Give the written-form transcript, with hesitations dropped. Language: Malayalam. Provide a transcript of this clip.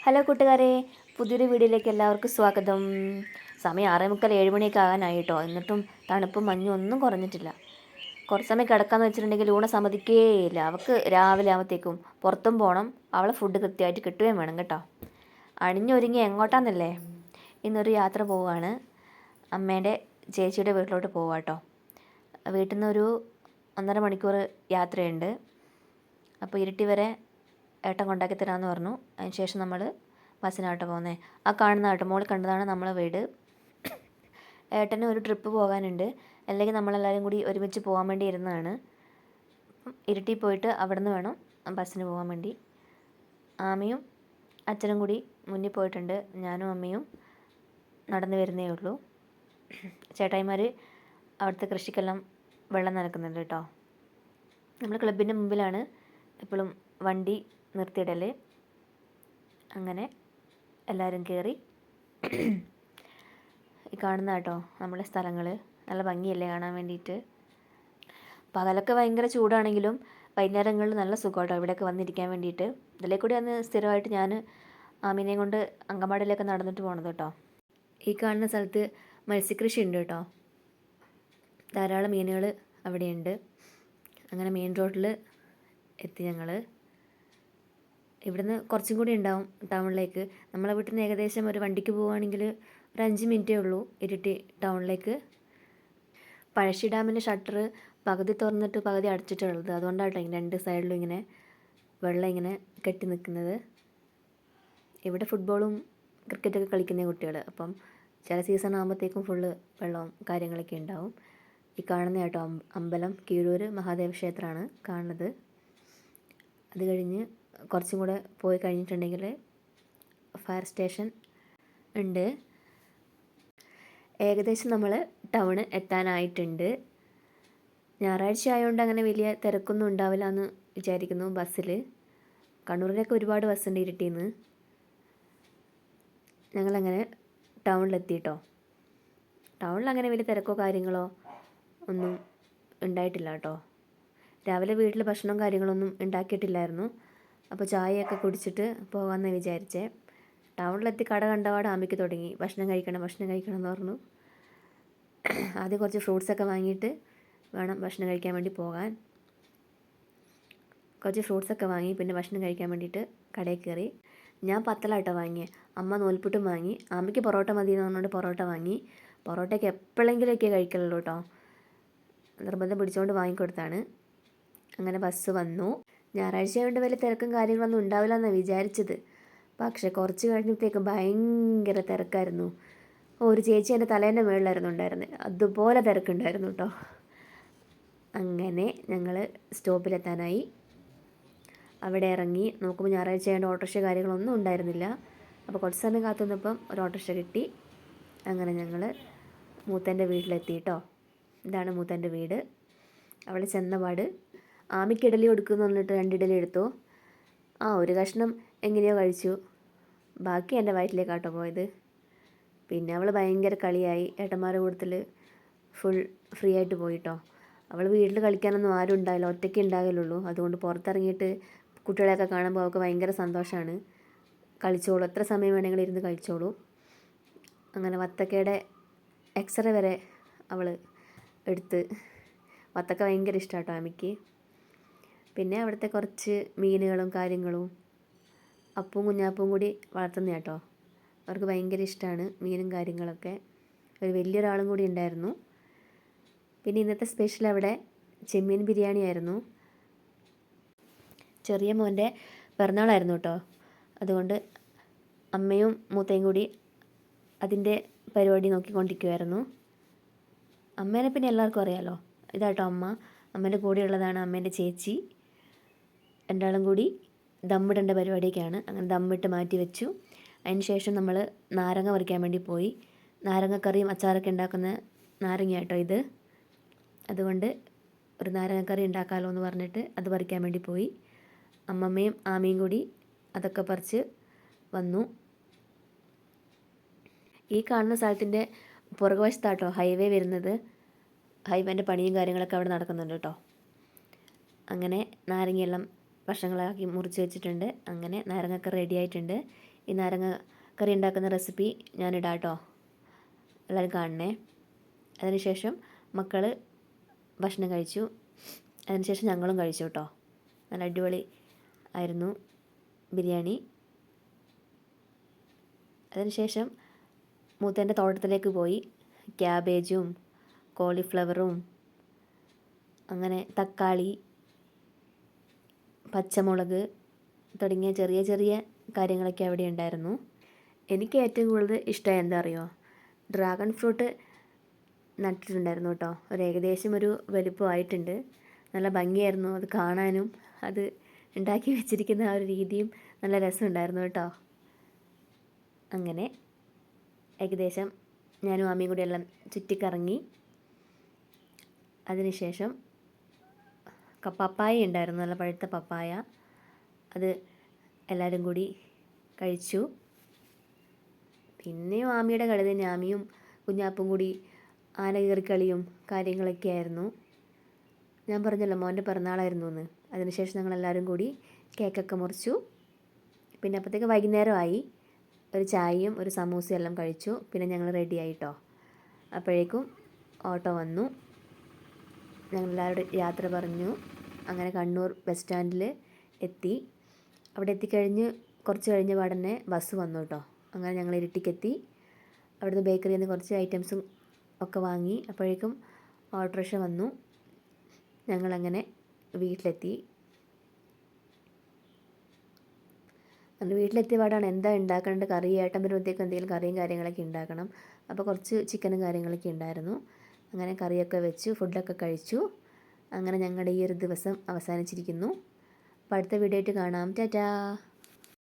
ഹലോ കൂട്ടുകാരെ, പുതിയൊരു വീഡിയോയിലേക്ക് എല്ലാവർക്കും സ്വാഗതം. സമയം 6:45 7 മണിയൊക്കെ ആകാനായി കേട്ടോ. എന്നിട്ടും തണുപ്പും മഞ്ഞും ഒന്നും കുറഞ്ഞിട്ടില്ല. കുറച്ച് സമയം കിടക്കാമെന്ന് വെച്ചിട്ടുണ്ടെങ്കിൽ ലൂണ സമ്മതിക്കേയില്ല. അവൾക്ക് രാവിലെ ആകുമ്പോഴത്തേക്കും പുറത്തും പോകണം, അവളെ ഫുഡ് കൃത്യമായിട്ട് കിട്ടുകയും വേണം കേട്ടോ. അണിഞ്ഞൊരുങ്ങി എങ്ങോട്ടാന്നല്ലേ, ഇന്നൊരു യാത്ര പോവുകയാണ്. അമ്മേൻ്റെ ചേച്ചിയുടെ വീട്ടിലോട്ട് പോവാം കേട്ടോ. വീട്ടിൽ നിന്നൊരു 1.5 മണിക്കൂർ യാത്രയുണ്ട്. അപ്പോൾ ഇരുട്ടി വരെ ഏട്ടൻ കൊണ്ടാക്കി തരാമെന്ന് പറഞ്ഞു. അതിന് ശേഷം നമ്മൾ ബസ്സിനാട്ടോ പോകുന്നത്. ആ കാണുന്ന കേട്ടോ, മോളിൽ കണ്ടതാണ് നമ്മളെ വീട്. ഏട്ടന് ഒരു ട്രിപ്പ് പോകാനുണ്ട്, അല്ലെങ്കിൽ നമ്മളെല്ലാവരും കൂടി ഒരുമിച്ച് പോകാൻ വേണ്ടി ഇരുന്നതാണ്. ഇരുട്ടി പോയിട്ട് അവിടെ നിന്ന് വേണം ബസ്സിന് പോകാൻ വേണ്ടി. ആമയും അച്ഛനും കൂടി മുന്നിൽ പോയിട്ടുണ്ട്, ഞാനും അമ്മയും നടന്നു വരുന്നേ ഉള്ളൂ. ചേട്ടായിമാർ അവിടുത്തെ കൃഷിക്കെല്ലാം വെള്ളം നനക്കുന്നുണ്ട് കേട്ടോ. നമ്മൾ ക്ലബിൻ്റെ മുമ്പിലാണ് എപ്പോഴും വണ്ടി നിർത്തിയിടൽ. അങ്ങനെ എല്ലാവരും കയറി. ഈ കാണുന്ന കേട്ടോ നമ്മളെ സ്ഥലങ്ങൾ, നല്ല ഭംഗിയല്ലേ കാണാൻ വേണ്ടിയിട്ട്. പകലൊക്കെ ഭയങ്കര ചൂടാണെങ്കിലും വൈകുന്നേരങ്ങളിൽ നല്ല സുഖമാട്ടോ ഇവിടെയൊക്കെ വന്നിരിക്കാൻ വേണ്ടിയിട്ട്. ഇതിലേ കൂടി അന്ന് സ്ഥിരമായിട്ട് ഞാൻ ആമീനെയും കൊണ്ട് അങ്കമാടിയിലൊക്കെ നടന്നിട്ട് പോകണത് കേട്ടോ. ഈ കാണുന്ന സ്ഥലത്ത് മത്സ്യകൃഷി ഉണ്ട് കേട്ടോ. ധാരാളം മീനുകൾ അവിടെയുണ്ട്. അങ്ങനെ മെയിൻ റോഡിൽ എത്തി ഞങ്ങൾ. ഇവിടുന്ന് കുറച്ചും കൂടി ഉണ്ടാവും ടൗണിലേക്ക്. നമ്മളെ വീട്ടിൽ നിന്ന് ഏകദേശം ഒരു വണ്ടിക്ക് പോവുകയാണെങ്കിൽ ഒരു 5 മിനിറ്റേ ഉള്ളൂ ഇരിട്ടി ടൗണിലേക്ക്. പഴശ്ശി ഡാമിൻ്റെ ഷട്ടർ പകുതി തുറന്നിട്ട് പകുതി അടച്ചിട്ടുള്ളത്. അതുകൊണ്ടാട്ടോ ഇങ്ങനെ 2 സൈഡിലും ഇങ്ങനെ വെള്ളം ഇങ്ങനെ കെട്ടി നിൽക്കുന്നത്. ഇവിടെ ഫുട്ബോളും ക്രിക്കറ്റൊക്കെ കളിക്കുന്ന കുട്ടികൾ. അപ്പം ചില സീസൺ ആകുമ്പോഴത്തേക്കും ഫുള്ള് വെള്ളവും കാര്യങ്ങളൊക്കെ ഉണ്ടാവും. ഈ കാണുന്ന കേട്ടോ അമ്പലം കീഴൂർ മഹാദേവ ക്ഷേത്രമാണ് കാണുന്നത്. അത് കഴിഞ്ഞ് കുറച്ചും കൂടെ പോയി കഴിഞ്ഞിട്ടുണ്ടെങ്കിൽ ഫയർ സ്റ്റേഷൻ ഉണ്ട്. ഏകദേശം നമ്മൾ ടൗണ് എത്താനായിട്ടുണ്ട്. ഞായറാഴ്ച ആയതുകൊണ്ട് അങ്ങനെ വലിയ തിരക്കൊന്നും ഉണ്ടാവില്ല എന്ന് വിചാരിക്കുന്നു. ബസ്സിൽ കണ്ണൂരിലൊക്കെ ഒരുപാട് ബസ്സുണ്ട് ഇരുട്ടിയിൽ നിന്ന്. ഞങ്ങളങ്ങനെ ടൗണിലെത്തിയിട്ടോ. ടൗണിൽ അങ്ങനെ വലിയ തിരക്കോ കാര്യങ്ങളോ ഒന്നും ഉണ്ടായിട്ടില്ല കേട്ടോ. രാവിലെ വീട്ടിൽ ഭക്ഷണവും കാര്യങ്ങളൊന്നും ഉണ്ടാക്കിയിട്ടില്ലായിരുന്നു. അപ്പോൾ ചായയൊക്കെ കുടിച്ചിട്ട് പോകാമെന്ന് വിചാരിച്ചേ. ടൗണിലെത്തി കട കണ്ടപാട് ആമിക്ക് തുടങ്ങി ഭക്ഷണം കഴിക്കണം എന്ന് പറഞ്ഞു. ആദ്യം കുറച്ച് ഫ്രൂട്ട്സൊക്കെ വാങ്ങിയിട്ട് വേണം ഭക്ഷണം കഴിക്കാൻ വേണ്ടി പോകാൻ. കുറച്ച് ഫ്രൂട്ട്സൊക്കെ വാങ്ങി പിന്നെ ഭക്ഷണം കഴിക്കാൻ വേണ്ടിയിട്ട് കടയിൽ കയറി. ഞാൻ പത്തലാട്ടോ വാങ്ങിയത്. അമ്മ നൂൽപുട്ടും വാങ്ങി. ആമിക്ക് പൊറോട്ട മതി എന്ന് പറഞ്ഞുകൊണ്ട് പൊറോട്ട വാങ്ങി. പൊറോട്ടയ്ക്ക് എപ്പോഴെങ്കിലുമൊക്കെ കഴിക്കുള്ളൂ കേട്ടോ, നിർബന്ധം പിടിച്ചുകൊണ്ട് വാങ്ങിക്കൊടുത്താണ്. അങ്ങനെ ബസ് വന്നു. ഞായറാഴ്ച കൊണ്ട് വലിയ തിരക്കും കാര്യങ്ങളൊന്നും ഉണ്ടാവില്ല എന്നാണ് വിചാരിച്ചത്. പക്ഷേ കുറച്ച് കഴിഞ്ഞപ്പോഴത്തേക്കും ഭയങ്കര തിരക്കായിരുന്നു. ഒരു ചേച്ചി എൻ്റെ തലേൻ്റെ മുകളിലായിരുന്നു ഉണ്ടായിരുന്നത്, അതുപോലെ തിരക്കുണ്ടായിരുന്നു കേട്ടോ. അങ്ങനെ ഞങ്ങൾ സ്റ്റോപ്പിലെത്താനായി. അവിടെ ഇറങ്ങി നോക്കുമ്പോൾ ഞായറാഴ്ച ആയതുകൊണ്ട് ഓട്ടോറിക്ഷ കാര്യങ്ങളൊന്നും ഉണ്ടായിരുന്നില്ല. അപ്പോൾ കുറച്ച് സമയം കാത്തു നിന്നപ്പം ഒരു ഓട്ടോറിക്ഷ കിട്ടി. അങ്ങനെ ഞങ്ങൾ മൂത്തൻ്റെ വീട്ടിലെത്തി കേട്ടോ. ഇതാണ് മൂത്തൻ്റെ വീട്. അവിടെ ചെന്നപാട് ആമിക്ക് ഇഡലി കൊടുക്കുമെന്ന് പറഞ്ഞിട്ട് 2 ഇഡലി എടുത്തു. ഒരു കഷ്ണം എങ്ങനെയോ കഴിച്ചു. ബാക്കി എൻ്റെ വയറ്റിലേക്കാട്ടോ പോയത്. പിന്നെ അവൾ ഭയങ്കര കളിയായി. ഏട്ടന്മാരുടെ കൂട്ടത്തിൽ ഫുൾ ഫ്രീ ആയിട്ട് പോയിട്ടോ. അവൾ വീട്ടിൽ കളിക്കാനൊന്നും ആരും ഉണ്ടാവില്ല, ഒറ്റയ്ക്ക് ഉണ്ടാകലുള്ളൂ. അതുകൊണ്ട് പുറത്തിറങ്ങിയിട്ട് കുട്ടികളെയൊക്കെ കാണുമ്പോൾ അവൾക്ക് ഭയങ്കര സന്തോഷമാണ്. കളിച്ചോളൂ, എത്ര സമയം വേണമെങ്കിലും ഇരുന്ന് കളിച്ചോളൂ. അങ്ങനെ വത്തക്കയുടെ എക്സ്റേ വരെ അവൾ എടുത്ത്. വത്തക്ക ഭയങ്കര ഇഷ്ടമാട്ടോ ആമിക്ക്. പിന്നെ അവിടുത്തെ കുറച്ച് മീനുകളും കാര്യങ്ങളും അപ്പവും കുഞ്ഞാപ്പവും കൂടി വളർത്തുന്ന കേട്ടോ. അവർക്ക് ഭയങ്കര ഇഷ്ടമാണ് മീനും കാര്യങ്ങളൊക്കെ. ഒരു വലിയൊരാളും കൂടി ഉണ്ടായിരുന്നു. പിന്നെ ഇന്നത്തെ സ്പെഷ്യൽ അവിടെ ചെമ്മീൻ ബിരിയാണി ആയിരുന്നു. ചെറിയ മോൻ്റെ പിറന്നാളായിരുന്നു കേട്ടോ. അതുകൊണ്ട് അമ്മയും മൂത്തയും കൂടി അതിൻ്റെ പരിപാടി നോക്കിക്കൊണ്ടിരിക്കുമായിരുന്നു. അമ്മേനെ പിന്നെ എല്ലാവർക്കും അറിയാമല്ലോ. ഇതാട്ടോ അമ്മ. അമ്മേൻ്റെ കൂടെയുള്ളതാണ് അമ്മേൻ്റെ ചേച്ചി. രണ്ടാളും കൂടി ദമ്മിടേണ്ട പരിപാടിയൊക്കെയാണ്. അങ്ങനെ ദമ്മിട്ട് മാറ്റി വെച്ചു. അതിന് ശേഷം നമ്മൾ നാരങ്ങ പറിക്കാൻ വേണ്ടി പോയി. നാരങ്ങക്കറിയും അച്ചാറൊക്കെ ഉണ്ടാക്കുന്ന നാരങ്ങ കേട്ടോ ഇത്. അതുകൊണ്ട് ഒരു നാരങ്ങക്കറി ഉണ്ടാക്കാമല്ലോ എന്ന് പറഞ്ഞിട്ട് അത് പറിക്കാൻ വേണ്ടി പോയി. അമ്മമ്മയും ആമയും കൂടി അതൊക്കെ പറിച്ച് വന്നു. ഈ കാണുന്ന സ്ഥലത്തിൻ്റെ പുറകുവശത്താട്ടോ ഹൈവേ വരുന്നത്. ഹൈവേൻ്റെ പണിയും കാര്യങ്ങളൊക്കെ അവിടെ നടക്കുന്നുണ്ട് കേട്ടോ. അങ്ങനെ നാരങ്ങയെല്ലാം കഷ്ണങ്ങളാക്കി മുറിച്ച് വെച്ചിട്ടുണ്ട്. അങ്ങനെ നാരങ്ങക്കറി റെഡി ആയിട്ടുണ്ട്. ഈ നാരങ്ങ കറി ഉണ്ടാക്കുന്ന റെസിപ്പി ഞാനിടാം കേട്ടോ, എല്ലാവരും കാണണേ. അതിനുശേഷം മക്കൾ ഭക്ഷണം കഴിച്ചു. അതിനുശേഷം ഞങ്ങളും കഴിച്ചു കേട്ടോ. നല്ല അടിപൊളി ആയിരുന്നു ബിരിയാണി. അതിനുശേഷം മൂത്തേൻ്റെ തോട്ടത്തിലേക്ക് പോയി. ക്യാബേജും കോളിഫ്ലവറും അങ്ങനെ തക്കാളി, പച്ചമുളക് തുടങ്ങിയ ചെറിയ ചെറിയ കാര്യങ്ങളൊക്കെ അവിടെ ഉണ്ടായിരുന്നു. എനിക്ക് ഏറ്റവും കൂടുതൽ ഇഷ്ടം എന്താ അറിയോ, ഡ്രാഗൺ ഫ്രൂട്ട് നട്ടിട്ടുണ്ടായിരുന്നു കേട്ടോ. ഏകദേശം ഒരു വലുപ്പമായിട്ടുണ്ട്. നല്ല ഭംഗിയായിരുന്നു അത് കാണാനും, അത് ഉണ്ടാക്കി വെച്ചിരിക്കുന്ന ആ ഒരു രീതിയും നല്ല രസമുണ്ടായിരുന്നു കേട്ടോ. അങ്ങനെ ഏകദേശം ഞാനും അമ്മയും കൂടി എല്ലാം ചുറ്റിക്കറങ്ങി. അതിനുശേഷം പപ്പായ ഉണ്ടായിരുന്നു, നല്ല പഴുത്ത പപ്പായ. അത് എല്ലാവരും കൂടി കഴിച്ചു. പിന്നെയും ആമിയുടെ കളി തന്നെ. ആമിയും കുഞ്ഞാപ്പും കൂടി ആന കയറിക്കളിയും കാര്യങ്ങളൊക്കെ ആയിരുന്നു. ഞാൻ പറഞ്ഞല്ലോ മോൻ്റെ പിറന്നാളായിരുന്നു എന്ന്. അതിനുശേഷം ഞങ്ങളെല്ലാവരും കൂടി കേക്കൊക്കെ മുറിച്ചു. പിന്നെ അപ്പോഴത്തേക്ക് വൈകുന്നേരമായി. ഒരു ചായയും ഒരു സമൂസയും എല്ലാം കഴിച്ചു. പിന്നെ ഞങ്ങൾ റെഡി ആയിട്ടോ. അപ്പോഴേക്കും ഓട്ടോ വന്നു. ഞങ്ങളെല്ലാവരും യാത്ര പറഞ്ഞു. അങ്ങനെ കണ്ണൂർ ബസ് സ്റ്റാൻഡിൽ എത്തി. അവിടെ എത്തിക്കഴിഞ്ഞ് കുറച്ച് കഴിഞ്ഞ പാടന്നെ ബസ് വന്നു കേട്ടോ. അങ്ങനെ ഞങ്ങൾ ഇരിട്ടിക്കെത്തി. അവിടുന്ന് ബേക്കറിയിൽ നിന്ന് കുറച്ച് ഐറ്റംസും ഒക്കെ വാങ്ങി. അപ്പോഴേക്കും ഓട്ടോറിക്ഷ വന്നു. ഞങ്ങളങ്ങനെ വീട്ടിലെത്തി. അങ്ങനെ വീട്ടിലെത്തിയ പാടാണ് എന്താ ഉണ്ടാക്കേണ്ടത്, കറി ഏട്ടൻ വരുമ്പോഴത്തേക്കും എന്തെങ്കിലും കറിയും കാര്യങ്ങളൊക്കെ ഉണ്ടാക്കണം. അപ്പോൾ കുറച്ച് ചിക്കനും കാര്യങ്ങളൊക്കെ ഉണ്ടായിരുന്നു. അങ്ങനെ കറിയൊക്കെ വെച്ചു, ഫുഡൊക്കെ കഴിച്ചു. അങ്ങനെ ഞങ്ങളുടെ ഈ ഒരു ദിവസം അവസാനിച്ചിരിക്കുന്നു. അപ്പോൾ അടുത്ത വീഡിയോ ആയിട്ട് കാണാം. ടാറ്റാ.